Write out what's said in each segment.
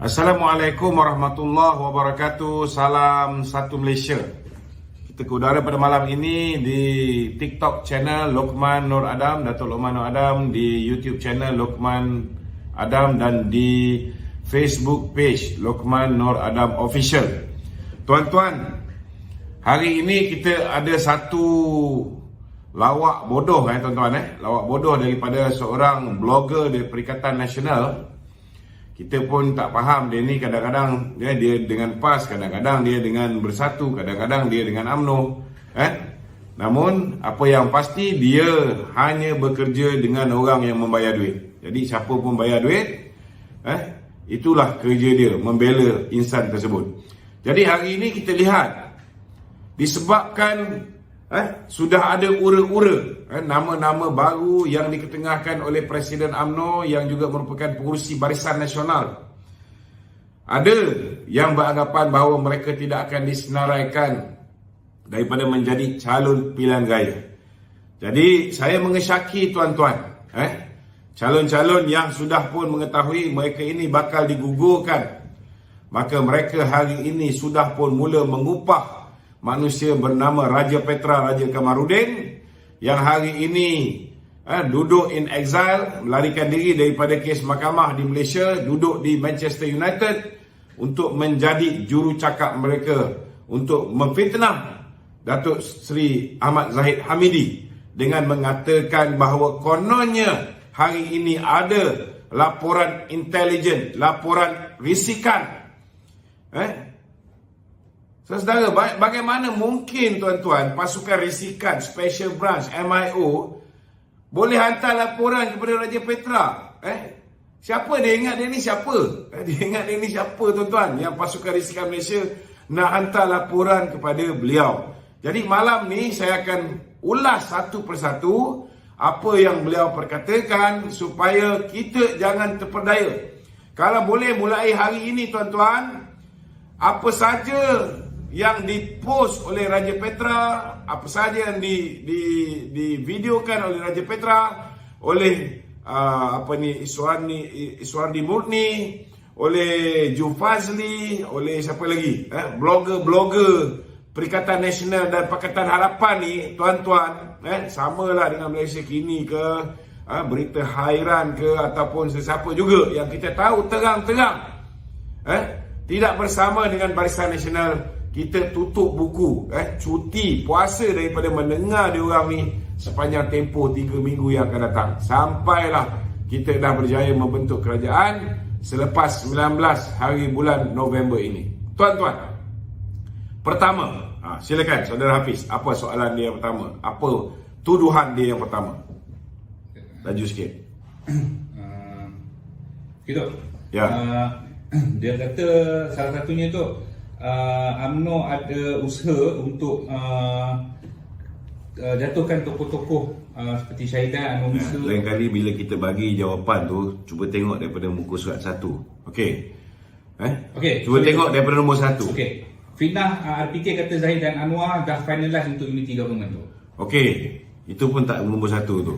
Assalamualaikum warahmatullahi wabarakatuh. Salam satu Malaysia. Kita ke udara pada malam ini di TikTok channel Lokman Nur Adam, Datuk Lokman Nur Adam, di YouTube channel Lokman Adam, dan di Facebook page Lokman Nur Adam Official. Tuan-tuan, hari ini kita ada satu lawak bodoh tuan-tuan lawak bodoh daripada seorang blogger dari Perikatan Nasional. Kita pun tak faham dia ni, kadang-kadang dia dengan PAS, kadang-kadang dia dengan Bersatu, kadang-kadang dia dengan UMNO. Namun apa yang pasti, dia hanya bekerja dengan orang yang membayar duit. Jadi siapa pun bayar duit, itulah kerja dia, membela insan tersebut. Jadi hari ini kita lihat, disebabkan sudah ada ura-ura nama-nama baru yang diketengahkan oleh Presiden UMNO yang juga merupakan pengurusi Barisan Nasional. Ada yang beranggapan bahawa mereka tidak akan disenaraikan daripada menjadi calon pilihan raya. Jadi saya mengesyaki tuan-tuan, calon-calon yang sudah pun mengetahui mereka ini bakal digugurkan, maka mereka hari ini sudah pun mula mengupah manusia bernama Raja Petra Raja Kamarudin yang hari ini duduk in exile, melarikan diri daripada kes mahkamah di Malaysia, duduk di Manchester United untuk menjadi jurucakap mereka untuk memfitnah Datuk Seri Ahmad Zahid Hamidi dengan mengatakan bahawa kononnya hari ini ada laporan intelijen, laporan risikan. Saudara, bagaimana mungkin tuan-tuan pasukan risikan Special Branch MIO boleh hantar laporan kepada Raja Petra? Siapa dia ingat dia ni siapa? Dia ingat dia ni siapa tuan-tuan? Yang pasukan risikan Malaysia nak hantar laporan kepada beliau. Jadi malam ni saya akan ulas satu persatu apa yang beliau perkatakan supaya kita jangan terperdaya. Kalau boleh mulai hari ini tuan-tuan, apa saja yang dipost oleh Raja Petra, apa saja yang divideokan oleh Raja Petra, oleh Iswardi Murni, oleh Ju Fazli, oleh siapa lagi, blogger Perikatan Nasional dan Pakatan Harapan ni tuan-tuan, samalah dengan Malaysia Kini ke, Berita Hairan ke, ataupun sesiapa juga yang kita tahu terang-terang tidak bersama dengan Barisan Nasional. Kita tutup buku, cuti puasa daripada mendengar diorang ni sepanjang tempoh 3 minggu yang akan datang. Sampailah kita dah berjaya membentuk kerajaan selepas 19 hari bulan November ini. Tuan-tuan, pertama, silakan Saudara Hafiz, apa soalan dia yang pertama? Apa tuduhan dia yang pertama? Laju sikit. Gitu. Ya. Dia kata salah satunya tu UMNO ada usaha untuk jatuhkan tokoh-tokoh seperti Syahidan Anwar Musa. Lain kali bila kita bagi jawapan tu, cuba tengok daripada muka surat 1. Okey. Cuba tengok daripada nombor 1. Okey. Fitnah RPK kata Zahid dan Anwar dah finalize untuk unity government tu. Okey. Itu pun tak nombor 1 tu.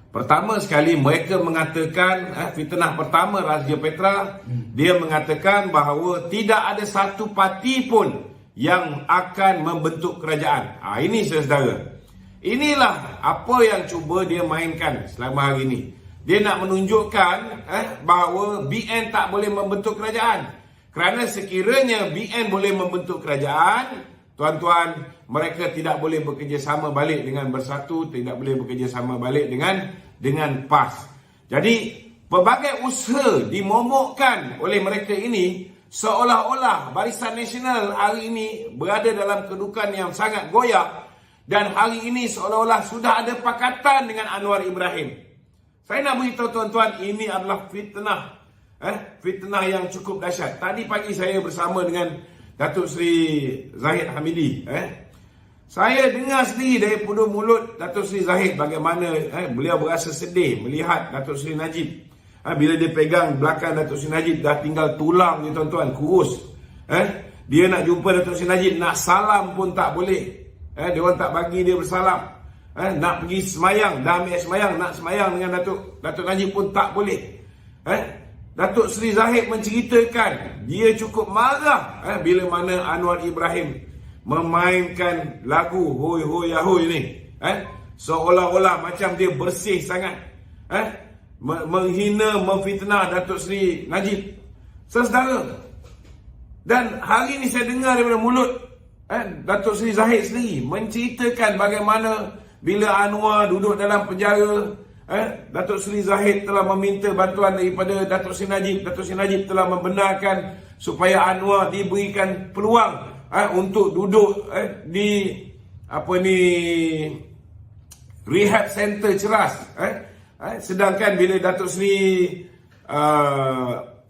Pertama sekali mereka mengatakan, fitnah pertama Raja Petra, dia mengatakan bahawa tidak ada satu parti pun yang akan membentuk kerajaan. Ini saudara, inilah apa yang cuba dia mainkan selama hari ini. Dia nak menunjukkan bahawa BN tak boleh membentuk kerajaan. Kerana sekiranya BN boleh membentuk kerajaan, tuan-tuan, mereka tidak boleh bekerjasama balik dengan Bersatu, tidak boleh bekerjasama balik dengan PAS. Jadi pelbagai usaha dimomokkan oleh mereka ini, seolah-olah Barisan Nasional hari ini berada dalam kedudukan yang sangat goyak, dan hari ini seolah-olah sudah ada pakatan dengan Anwar Ibrahim. Saya nak beritahu tuan-tuan, ini adalah fitnah. Fitnah yang cukup dahsyat. Tadi pagi saya bersama dengan Datuk Seri Zahid Hamidi. Saya dengar sendiri daripada mulut Datuk Seri Zahid bagaimana beliau berasa sedih melihat Datuk Seri Najib. Bila dia pegang belakang Datuk Seri Najib, dah tinggal tulang ni tuan-tuan, kurus. Dia nak jumpa Datuk Seri Najib, nak salam pun tak boleh. Dia orang tak bagi dia bersalam. Nak pergi semayang, dah ambil semayang, nak semayang dengan Datuk Najib pun tak boleh. Datuk Seri Zahid menceritakan dia cukup marah bila mana Anwar Ibrahim memainkan lagu Hoi Hoi Yahoi ni, seolah-olah macam dia bersih sangat, menghina, memfitnah Datuk Seri Najib. Saudara, dan hari ni saya dengar daripada mulut Datuk Seri Zahid sendiri menceritakan bagaimana bila Anwar duduk dalam penjara, Datuk Seri Zahid telah meminta bantuan daripada Datuk Seri Najib. Datuk Seri Najib telah membenarkan supaya Anwar diberikan peluang untuk duduk di rehab center Ceras. Sedangkan bila Datuk Seri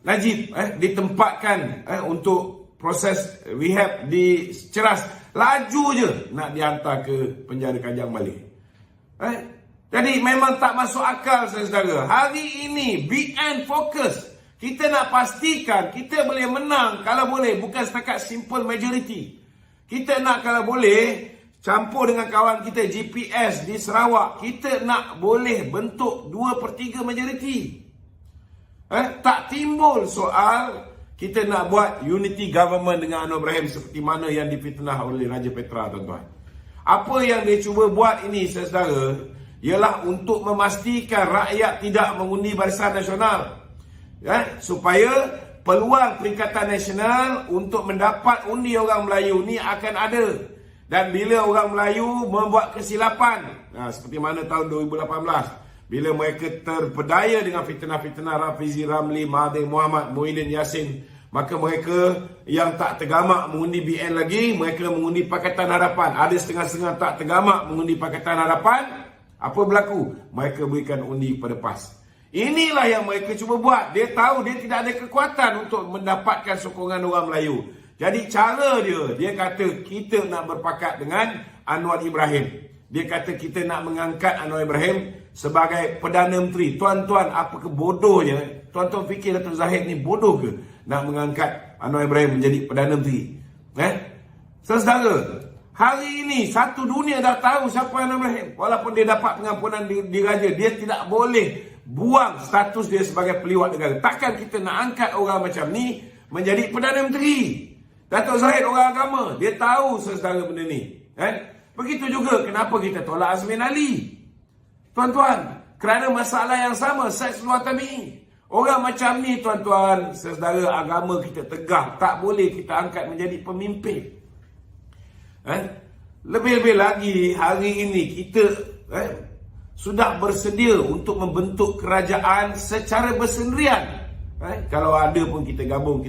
Najib ditempatkan untuk proses rehab di Ceras, laju je nak dihantar ke penjara Kajang balik. Jadi memang tak masuk akal, saudara. Hari ini BN fokus. Kita nak pastikan kita boleh menang kalau boleh, bukan setakat simple majority. Kita nak kalau boleh campur dengan kawan kita GPS di Sarawak, kita nak boleh bentuk 2/3 majority. Tak timbul soal kita nak buat unity government dengan Anwar Ibrahim seperti mana yang difitnah oleh Raja Petra, tuan-tuan. Apa yang dia cuba buat ini, saudara, ialah untuk memastikan rakyat tidak mengundi Barisan Nasional, supaya peluang Perikatan Nasional untuk mendapat undi orang Melayu ni akan ada. Dan bila orang Melayu membuat kesilapan, seperti mana tahun 2018, bila mereka terpedaya dengan fitnah-fitnah Rafizi Ramli, Mahathir Mohamad, Muhyiddin Yassin, maka mereka yang tak tergamak mengundi BN lagi, mereka mengundi Pakatan Harapan. Ada setengah-setengah tak tergamak mengundi Pakatan Harapan. Apa berlaku? Mereka berikan undi pada PAS. Inilah yang mereka cuba buat. Dia tahu dia tidak ada kekuatan untuk mendapatkan sokongan orang Melayu. Jadi cara dia kata kita nak berpakat dengan Anwar Ibrahim. Dia kata kita nak mengangkat Anwar Ibrahim sebagai Perdana Menteri. Tuan-tuan, apa kebodohnya? Tuan-tuan fikir Datuk Zahid ni bodoh ke nak mengangkat Anwar Ibrahim menjadi Perdana Menteri? Saudara, hari ini satu dunia dah tahu siapa Anwar Ibrahim. Walaupun dia dapat pengampunan diraja, dia tidak boleh buang status dia sebagai peliwat negara. Takkan kita nak angkat orang macam ni menjadi Perdana Menteri? Datuk Zahid orang agama, dia tahu saudara benda ni. Begitu juga kenapa kita tolak Azmin Ali. Tuan-tuan, kerana masalah yang sama, seks luar tabi'i. Orang macam ni, tuan-tuan, saudara, agama kita tegak. Tak boleh kita angkat menjadi pemimpin. Lebih-lebih lagi, hari ini kita sudah bersedia untuk membentuk kerajaan secara bersendirian. Kalau ada pun kita gabung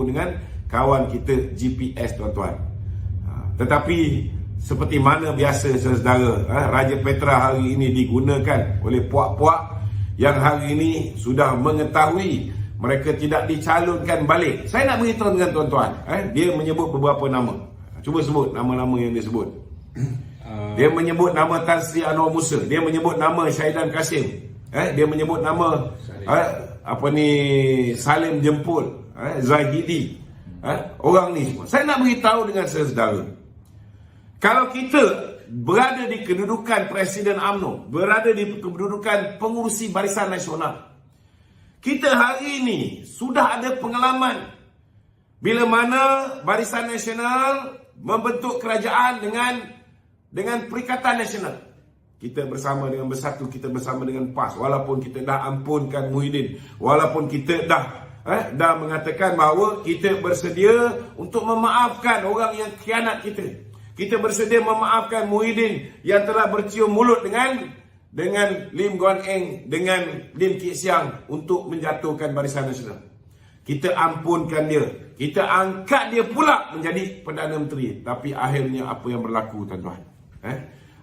dengan kawan kita GPS, tuan-tuan. Tetapi seperti mana biasa, saudara, Raja Petra hari ini digunakan oleh puak-puak yang hari ini sudah mengetahui mereka tidak dicalonkan balik. Saya nak beritahu dengan tuan-tuan, dia menyebut beberapa nama. Cuba sebut nama-nama yang dia sebut. Dia menyebut nama Tan Sri Anwar Musa, dia menyebut nama Syahidan Kasim, dia menyebut nama Salim Jempol, Zahidi. Orang ni semua. Saya nak beritahu dengan saudara, kalau kita berada di kedudukan Presiden UMNO, berada di kedudukan pengurusi Barisan Nasional, kita hari ini sudah ada pengalaman bila mana Barisan Nasional membentuk kerajaan dengan Perikatan Nasional. Kita bersama dengan Bersatu, kita bersama dengan PAS. Walaupun kita dah ampunkan Muhyiddin, walaupun kita dah mengatakan bahawa kita bersedia untuk memaafkan orang yang khianat kita. Kita bersedia memaafkan Muhyiddin yang telah bercium mulut dengan Lim Guan Eng, dengan Lim Kit Siang untuk menjatuhkan Barisan Nasional. Kita ampunkan dia. Kita angkat dia pula menjadi Perdana Menteri. Tapi akhirnya apa yang berlaku, tuan-tuan?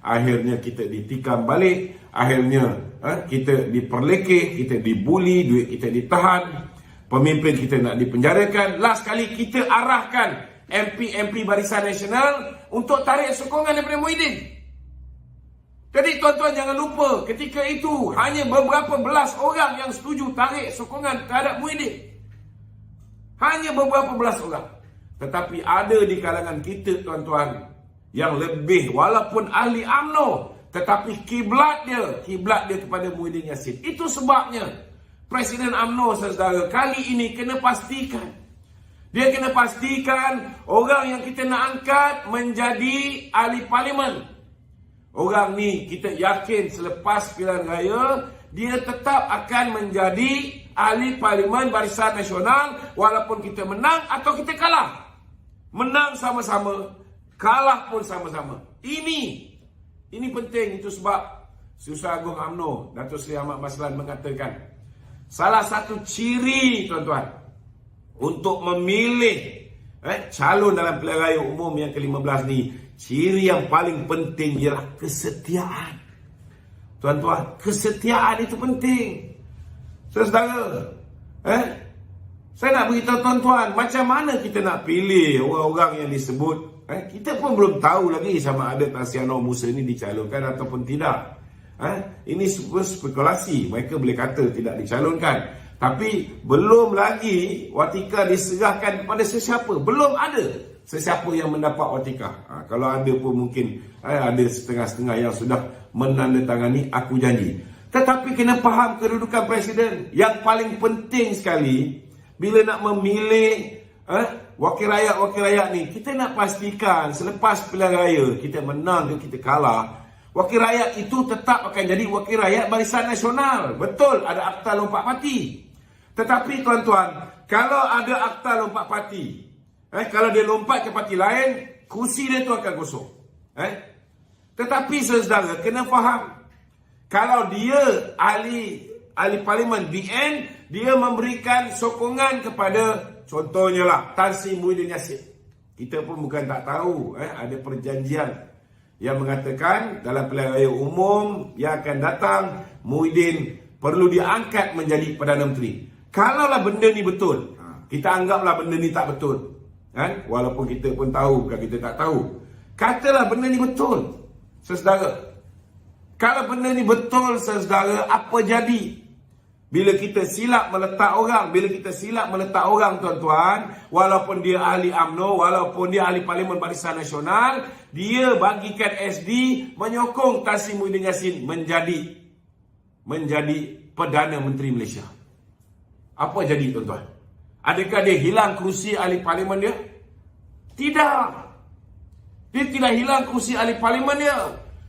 Akhirnya kita ditikam balik. Akhirnya kita diperlekeh, kita dibuli, duit kita ditahan. Pemimpin kita nak dipenjarakan. Last kali kita arahkan MP Barisan Nasional untuk tarik sokongan daripada Muhyiddin. Jadi tuan-tuan jangan lupa, ketika itu hanya beberapa belas orang yang setuju tarik sokongan terhadap Muhyiddin. Hanya beberapa belas orang. Tetapi ada di kalangan kita, tuan-tuan, yang lebih, walaupun ahli UMNO, tetapi kiblat dia kepada Muhyiddin Yassin. Itu sebabnya Presiden UMNO, saudara, kali ini kena pastikan. Dia kena pastikan orang yang kita nak angkat menjadi ahli parlimen. Orang ni kita yakin selepas pilihan raya, dia tetap akan menjadi ahli parlimen Barisan Nasional walaupun kita menang atau kita kalah. Menang sama-sama, kalah pun sama-sama. Ini penting. Itu sebab Susah Agung UMNO, Datuk Seri Ahmad Maslan mengatakan, salah satu ciri, tuan-tuan, untuk memilih calon dalam pilihan raya umum yang ke-15 ni, ciri yang paling penting ialah kesetiaan. Tuan-tuan, kesetiaan itu penting. Saudara, saya nak beritahu tuan-tuan, macam mana kita nak pilih orang-orang yang disebut. Kita pun belum tahu lagi sama ada Tan Sri Anwar Musa ini dicalonkan ataupun tidak. Ini spekulasi. Mereka boleh kata tidak dicalonkan. Tapi belum lagi watika diserahkan kepada sesiapa. Belum ada sesiapa yang mendapat watika. Kalau ada pun mungkin ada setengah-setengah yang sudah menandatangani, aku janji. Tetapi kena faham kedudukan presiden. Yang paling penting sekali, bila nak memilih wakil rakyat ni, kita nak pastikan selepas pilihan raya kita menang ke kita kalah, wakil rakyat itu tetap akan jadi wakil rakyat Barisan Nasional. Betul, ada akta lompat parti. Tetapi tuan-tuan, kalau ada akta lompat parti, kalau dia lompat ke parti lain, kursi dia tu akan kosong. Tetapi saudara, kena faham, kalau dia ahli parlimen, dia memberikan sokongan kepada, contohnya lah, Tan Sri Muhyiddin Yassin. Kita pun bukan tak tahu, ada perjanjian yang mengatakan dalam pilihan raya umum yang akan datang, Muhyiddin perlu diangkat menjadi Perdana Menteri. Kalaulah benda ni betul, kita anggaplah benda ni tak betul, walaupun kita pun tahu, bukan kita tak tahu. Katalah benda ni betul, saudara. Kalau benda ni betul, saudara, apa jadi? Bila kita silap meletak orang, tuan-tuan, walaupun dia ahli UMNO, walaupun dia ahli Parlimen Barisan Nasional, dia bagikan SD menyokong Tan Sri Muhyiddin Yassin menjadi Perdana Menteri Malaysia. Apa jadi, tuan-tuan? Adakah dia hilang kerusi ahli parlimen dia? Tidak. Dia tidak hilang kerusi ahli parlimen dia.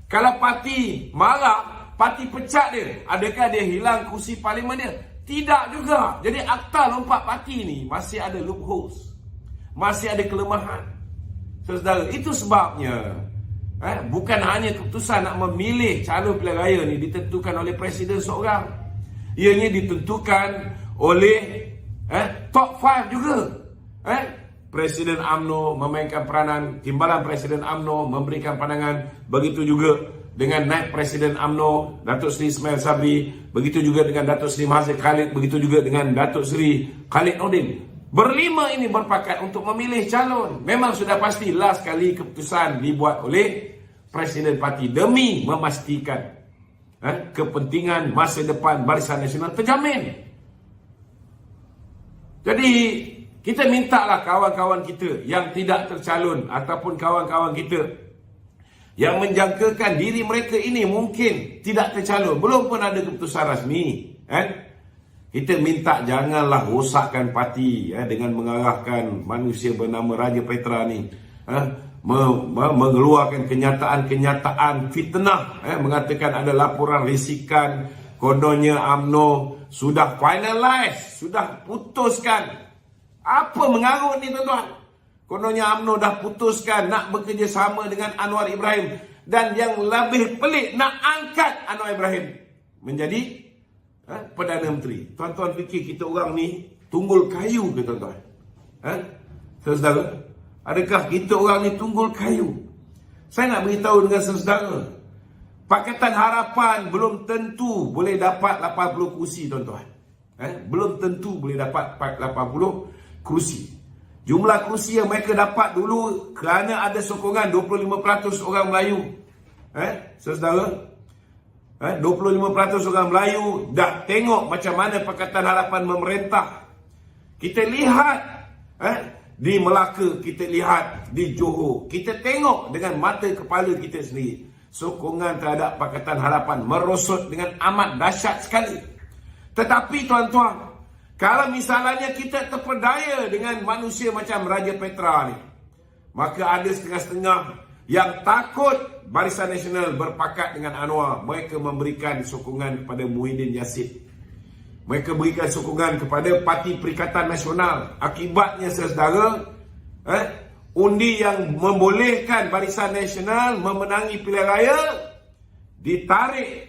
Kalau parti marah, parti pecat dia, adakah dia hilang kursi parlimen dia? Tidak juga. Jadi akta lompat parti ni masih ada loopholes, masih ada kelemahan. Saudara, itu sebabnya bukan hanya keputusan nak memilih calon pilihan raya ni ditentukan oleh presiden seorang. Ianya ditentukan oleh top 5 juga. Presiden UMNO memainkan peranan, timbalan Presiden UMNO memberikan pandangan, begitu juga dengan naib Presiden UMNO Datuk Seri Ismail Sabri, begitu juga dengan Datuk Seri Mahathir Khalid, begitu juga dengan Datuk Seri Khalid Nordin. Berlima ini berpakat untuk memilih calon. Memang sudah pasti last kali keputusan dibuat oleh Presiden Parti demi memastikan kepentingan masa depan Barisan Nasional terjamin. Jadi kita mintalah kawan-kawan kita yang tidak tercalon ataupun kawan-kawan kita yang menjangkakan diri mereka ini mungkin tidak tercalon, belum pun ada keputusan rasmi, kita minta janganlah rosakkan parti dengan mengarahkan manusia bernama Raja Petra ni mengeluarkan kenyataan-kenyataan fitnah, mengatakan ada laporan risikan kononnya UMNO sudah finalize, sudah putuskan. Apa mengarut ni, tuan-tuan? Kononnya UMNO dah putuskan nak bekerjasama dengan Anwar Ibrahim. Dan yang lebih pelik, nak angkat Anwar Ibrahim menjadi Perdana Menteri. Tuan-tuan fikir kita orang ni tunggul kayu ke, tuan-tuan? Saudara, adakah kita orang ni tunggul kayu? Saya nak beritahu dengan saudara, Pakatan Harapan belum tentu boleh dapat 80 kursi, tuan-tuan. Belum tentu boleh dapat 80 kursi. Jumlah kursi yang mereka dapat dulu kerana ada sokongan 25% orang Melayu. Saudara, 25% orang Melayu dah tengok macam mana Pakatan Harapan memerintah. Kita lihat di Melaka, kita lihat di Johor, kita tengok dengan mata kepala kita sendiri. Sokongan terhadap Pakatan Harapan merosot dengan amat dahsyat sekali. Tetapi tuan-tuan, kalau misalnya kita terpedaya dengan manusia macam Raja Petra ni, maka ada setengah-setengah yang takut Barisan Nasional berpakat dengan Anwar. Mereka memberikan sokongan kepada Muhyiddin Yassin. Mereka berikan sokongan kepada Parti Perikatan Nasional. Akibatnya saudara, undi yang membolehkan Barisan Nasional memenangi pilihan raya ditarik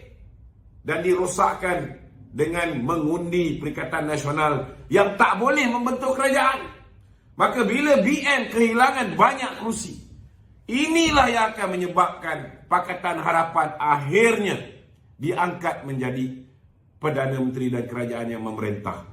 dan dirosakkan dengan mengundi Perikatan Nasional yang tak boleh membentuk kerajaan. Maka bila BN kehilangan banyak kerusi, inilah yang akan menyebabkan Pakatan Harapan akhirnya diangkat menjadi Perdana Menteri dan kerajaan yang memerintah.